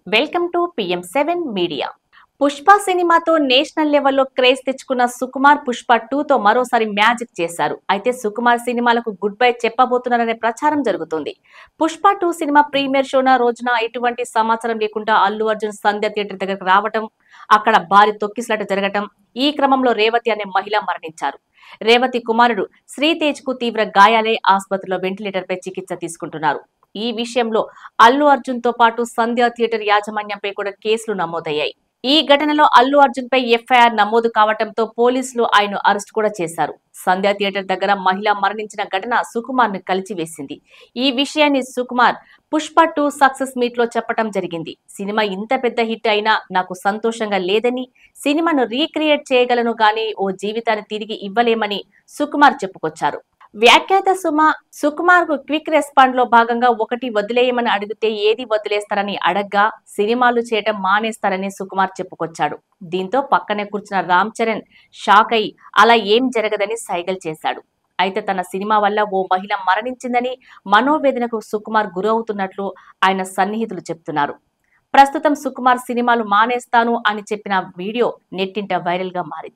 Welcome to PM seven media. Pushpa సినిమాతో national లెవెల్లో craze తెచ్చుకున్న సుకుమార్ పుష్ప 2తో మరోసారి మ్యాజిక్ చేశారు. అయితే సుకుమార్ సినిమాలకు గుడ్ బై చెప్పబోతున్నారనే ప్రచారం జరుగుతుంది. పుష్ప 2 సినిమా ప్రీమియర్ షోన రోజున ఎటువంటి సమాచారం లేకుండా అల్లు అర్జున్ సంధ్య థియేటర్ దగ్గరకు రావటం, అక్కడ భారీ తొక్కిసలాట జరగటం, ఈ క్రమంలో రేవతి అనే మహిళ మరణించారు. రేవతి కుమారుడు శ్రీతేజ్ కు తీవ్ర గాయాలై ఆసుపత్రిలో వెంటిలేటర్ పై చికిత్స తీసుకుంటున్నారు. ఈ విషయంలో అల్లు అర్జున్ తో పాటు సంధ్య థియేటర్ యాజమాన్యంపై కూడా కేసులు నమోదయ్యాయి. ఈ ఘటనలో అల్లు అర్జున్ పై ఎఫ్ఐఆర్ నమోదు కావడంతో పోలీసులు ఆయన అరెస్ట్ కూడా చేశారు. సంధ్య థియేటర్ దగ్గర మహిళ మరణించిన ఘటన సుకుమార్ ను కలిచివేసింది. ఈ విషయాన్ని సుకుమార్ పుష్ప 2 సక్సెస్ మీట్ లో చెప్పడం జరిగింది. సినిమా ఇంత పెద్ద హిట్ అయినా నాకు సంతోషంగా లేదని, సినిమాను రీక్రియేట్ చేయగలను గానీ ఓ జీవితాన్ని తిరిగి ఇవ్వలేమని సుకుమార్ చెప్పుకొచ్చారు. వ్యాఖ్యాత సుకుమార్ కు క్విక్ రెస్పాండ్ లో భాగంగా ఒకటి వదిలేయమని అడిగితే ఏది వదిలేస్తారని అడగ్గా సినిమాలు చేయటం మానేస్తారని సుకుమార్ చెప్పుకొచ్చాడు. దీంతో పక్కనే కూర్చున్న రామ్ చరణ్ షాక్ అయి అలా ఏం జరగదని సైగల్ చేశాడు. అయితే తన సినిమా వల్ల ఓ మహిళ మరణించిందని, మనోవేదనకు సుకుమార్ గురవుతున్నట్లు ఆయన సన్నిహితులు చెప్తున్నారు. ప్రస్తుతం సుకుమార్ సినిమాలు మానేస్తాను అని చెప్పిన వీడియో నెట్టింట వైరల్ గా మారింది.